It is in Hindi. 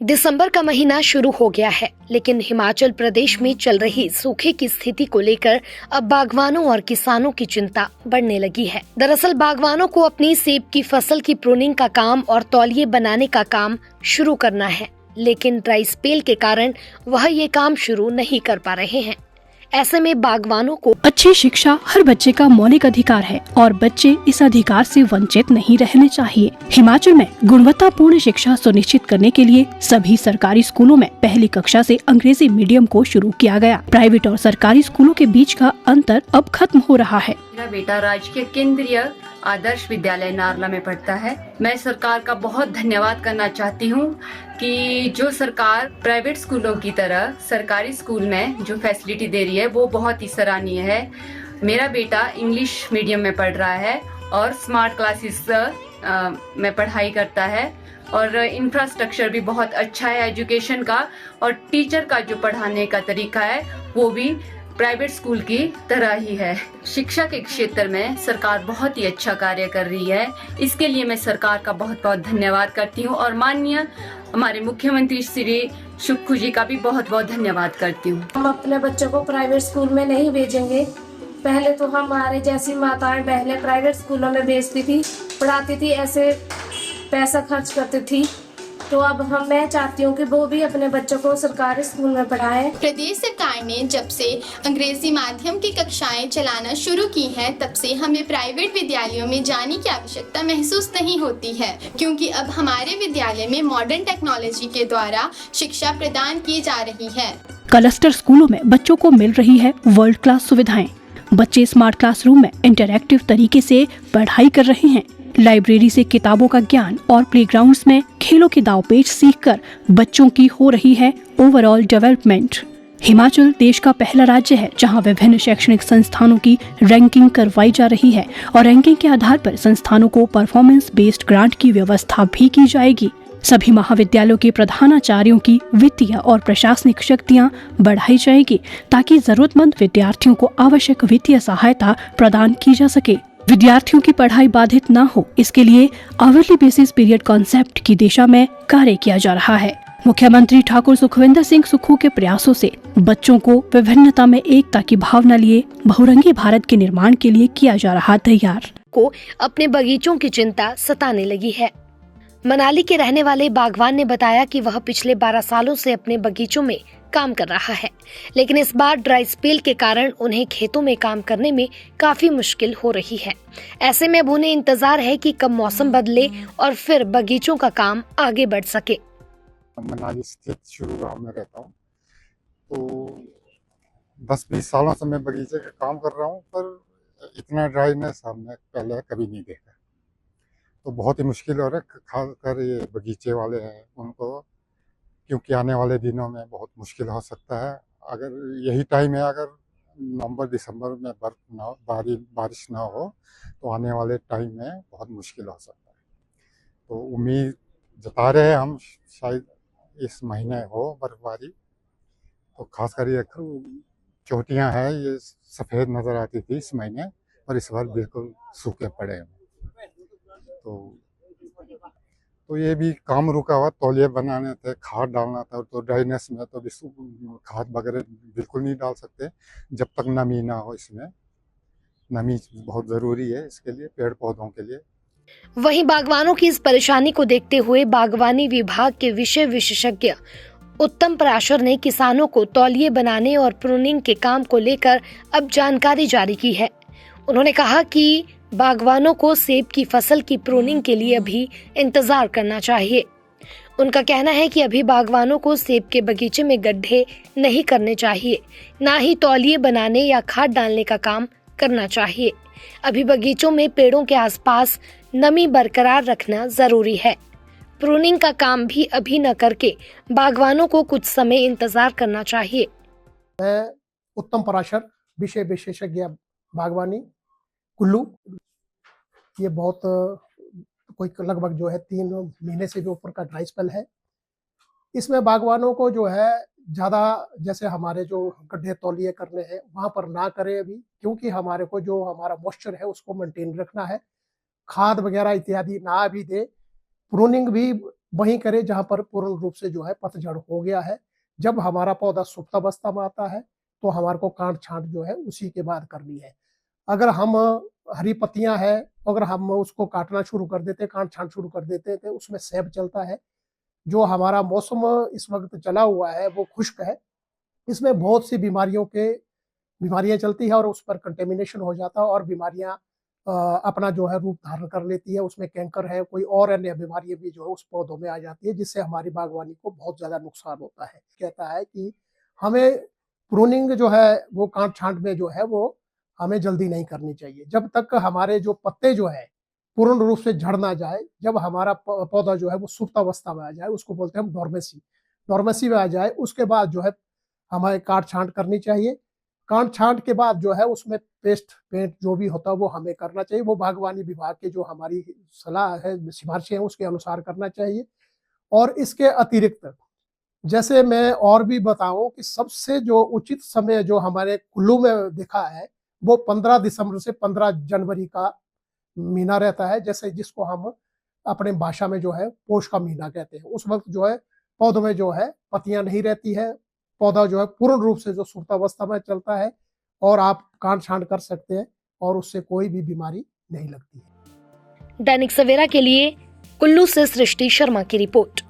दिसंबर का महीना शुरू हो गया है, लेकिन हिमाचल प्रदेश में चल रही सूखे की स्थिति को लेकर अब बागवानों और किसानों की चिंता बढ़ने लगी है। दरअसल बागवानों को अपनी सेब की फसल की प्रूनिंग का काम और तौलिए बनाने का काम शुरू करना है, लेकिन ड्राई स्पेल के कारण वह ये काम शुरू नहीं कर पा रहे हैं। ऐसे में बागवानों को अच्छी शिक्षा हर बच्चे का मौलिक अधिकार है और बच्चे इस अधिकार से वंचित नहीं रहने चाहिए। हिमाचल में गुणवत्तापूर्ण शिक्षा सुनिश्चित करने के लिए सभी सरकारी स्कूलों में पहली कक्षा से अंग्रेजी मीडियम को शुरू किया गया। प्राइवेट और सरकारी स्कूलों के बीच का अंतर अब खत्म हो रहा है। मेरा बेटा राजकीय केंद्रीय आदर्श विद्यालय नारला में पढ़ता है। मैं सरकार का बहुत धन्यवाद करना चाहती हूँ कि जो सरकार प्राइवेट स्कूलों की तरह सरकारी स्कूल में जो फैसिलिटी दे रही है वो बहुत ही सराहनीय है। मेरा बेटा इंग्लिश मीडियम में पढ़ रहा है और स्मार्ट क्लासेस में पढ़ाई करता है और इंफ्रास्ट्रक्चर भी बहुत अच्छा है एजुकेशन का, और टीचर का जो पढ़ाने का तरीका है वो भी प्राइवेट स्कूल की तरह ही है। शिक्षा के क्षेत्र में सरकार बहुत ही अच्छा कार्य कर रही है। इसके लिए मैं सरकार का बहुत बहुत धन्यवाद करती हूँ और माननीय हमारे मुख्यमंत्री श्री सुक्खू जी का भी बहुत बहुत धन्यवाद करती हूँ। हम अपने बच्चों को प्राइवेट स्कूल में नहीं भेजेंगे। पहले तो हमारे जैसी माताएं पहले प्राइवेट स्कूलों में भेजती थी, पढ़ाती थी, ऐसे पैसा खर्च करती थी। तो अब मैं चाहती हूँ कि वो भी अपने बच्चों को सरकारी स्कूल में पढ़ाएं। प्रदेश सरकार ने जब से अंग्रेजी माध्यम की कक्षाएं चलाना शुरू की हैं, तब से हमें प्राइवेट विद्यालयों में जाने की आवश्यकता महसूस नहीं होती है, क्योंकि अब हमारे विद्यालय में मॉडर्न टेक्नोलॉजी के द्वारा शिक्षा प्रदान की जा रही है। क्लस्टर स्कूलों में बच्चों को मिल रही है वर्ल्ड क्लास सुविधाएं। बच्चे स्मार्ट क्लासरूम में इंटरैक्टिव तरीके से पढ़ाई कर रहे हैं। लाइब्रेरी से किताबों का ज्ञान और प्लेग्राउंड्स में खेलों के दांवपेच सीखकर बच्चों की हो रही है ओवरऑल डेवलपमेंट। हिमाचल देश का पहला राज्य है जहां विभिन्न शैक्षणिक संस्थानों की रैंकिंग करवाई जा रही है और रैंकिंग के आधार पर संस्थानों को परफॉर्मेंस बेस्ड ग्रांट की व्यवस्था भी की जाएगी। सभी महाविद्यालयों के प्रधानाचार्यों की वित्तीय और प्रशासनिक शक्तियां बढ़ाई जाएगी ताकि जरूरतमंद विद्यार्थियों को आवश्यक वित्तीय सहायता प्रदान की जा सके। विद्यार्थियों की पढ़ाई बाधित न हो, इसके लिए आवरली बेसिस पीरियड कॉन्सेप्ट की दिशा में कार्य किया जा रहा है। मुख्यमंत्री ठाकुर सुखविंदर सिंह सुक्खू के प्रयासों से बच्चों को विभिन्नता में एकता की भावना लिए बहुरंगी भारत के निर्माण के लिए किया जा रहा तैयार। को अपने बगीचों की चिंता सताने लगी है। मनाली के रहने वाले बागवान ने बताया कि वह पिछले 12 सालों से अपने बगीचों में काम कर रहा है, लेकिन इस बार ड्राई स्पेल के कारण उन्हें खेतों में काम करने में काफी मुश्किल हो रही है। ऐसे में अब उन्हें इंतजार है कि कब मौसम बदले और फिर बगीचों का काम आगे बढ़ सके। मनाली स्थित शुरू गाँव में रहता हूँ, तो 10-20 सालों से मैं बगीचे का काम कर रहा हूँ, पर इतना ड्राइनेस हमने पहले कभी नहीं देखा। तो बहुत ही मुश्किल हो रहा है, खासकर ये बगीचे वाले हैं उनको, क्योंकि आने वाले दिनों में बहुत मुश्किल हो सकता है। अगर यही टाइम है, अगर नवंबर दिसंबर में बारिश ना हो तो आने वाले टाइम में बहुत मुश्किल हो सकता है। तो उम्मीद जता रहे हैं हम, शायद इस महीने हो बर्फबारी। तो खासकर ये चोटियाँ हैं, ये सफ़ेद नज़र आती थी इस महीने, और इस बार बिल्कुल सूखे पड़े हैं। तो ये भी काम रुका हुआ, तौलिए बनाने थे, खाद डालना था, तो ड्राइनेस में तो खाद वगैरह बिल्कुल नहीं डाल सकते जब तक नमी ना हो। इसमें नमी बहुत ज़रूरी है इसके लिए, पेड़ पौधों के लिए। वहीं बागवानों की इस परेशानी को देखते हुए बागवानी विभाग के विषय विशेषज्ञ उत्तम पराशर ने किसानों को तौलिए बनाने और प्रूनिंग के काम को लेकर अब जानकारी जारी की है। उन्होंने कहा कि बागवानों को सेब की फसल की प्रूनिंग के लिए अभी इंतजार करना चाहिए। उनका कहना है कि अभी बागवानों को सेब के बगीचे में गड्ढे नहीं करने चाहिए, ना ही तौलिए बनाने या खाद डालने का काम करना चाहिए। अभी बगीचों में पेड़ों के आसपास नमी बरकरार रखना जरूरी है। प्रूनिंग का काम भी अभी न करके बागवानों को कुछ समय इंतजार करना चाहिए। मैं उत्तम पराशर, विषय विशेषज्ञ बागवानी, कुल्लू। ये बहुत कोई लगभग जो है 3 महीने से भी ऊपर का ड्राई स्पेल है। इसमें बागवानों को जो है ज़्यादा, जैसे हमारे जो गड्ढे तौलिए करने हैं वहाँ पर ना करें अभी, क्योंकि हमारे को जो हमारा मॉइस्चर है उसको मेंटेन रखना है। खाद वगैरह इत्यादि ना भी दे। प्रूनिंग भी वहीं करें जहां पर पूर्ण रूप से जो है पतझड़ हो गया है। जब हमारा पौधा सुप्तावस्था में आता है तो हमारे को काट छांट जो है उसी के बाद करनी है। अगर हम हरी पत्तियां हैं, अगर हम उसको काटना शुरू कर देते, काट छांट शुरू कर देते तो उसमें सैब चलता है। जो हमारा मौसम इस वक्त चला हुआ है वो खुश्क है, इसमें बहुत सी बीमारियां चलती है और उस पर कंटेमिनेशन हो जाता है और बीमारियां अपना जो है रूप धारण कर लेती है। उसमें कैंकर है, कोई और अन्य बीमारियां भी जो है उस पौधों में आ जाती है, जिससे हमारी बागवानी को बहुत ज्यादा नुकसान होता है। कहता है कि हमें प्रूनिंग जो है वो काट छांट में जो है वो हमें जल्दी नहीं करनी चाहिए। जब तक हमारे जो पत्ते जो है पूर्ण रूप से झड़ ना जाए, जब हमारा पौधा जो है वो सुप्तावस्था में आ जाए, उसको बोलते हैं हम डोर्मेसी में आ जाए, उसके बाद जो है हमें काट छांट करनी चाहिए। काट छांट के बाद जो है उसमें पेंट जो भी होता है वो हमें करना चाहिए। वो बागवानी विभाग के जो हमारी सलाह है, सिफारिशें हैं, उसके अनुसार करना चाहिए। और इसके अतिरिक्त जैसे मैं और भी बताऊं कि सबसे जो उचित समय जो हमारे कुल्लू में देखा है वो 15 दिसंबर से 15 जनवरी का महीना रहता है, जैसे जिसको हम अपने भाषा में जो है पोष का महीना कहते हैं। उस वक्त जो है पौधों में जो है पत्तियां नहीं रहती है, पौधा जो है पूर्ण रूप से जो सुप्तावस्था में चलता है और आप काट छांट कर सकते हैं और उससे कोई भी बीमारी नहीं लगती है। दैनिक सवेरा के लिए कुल्लू से सृष्टि शर्मा की रिपोर्ट।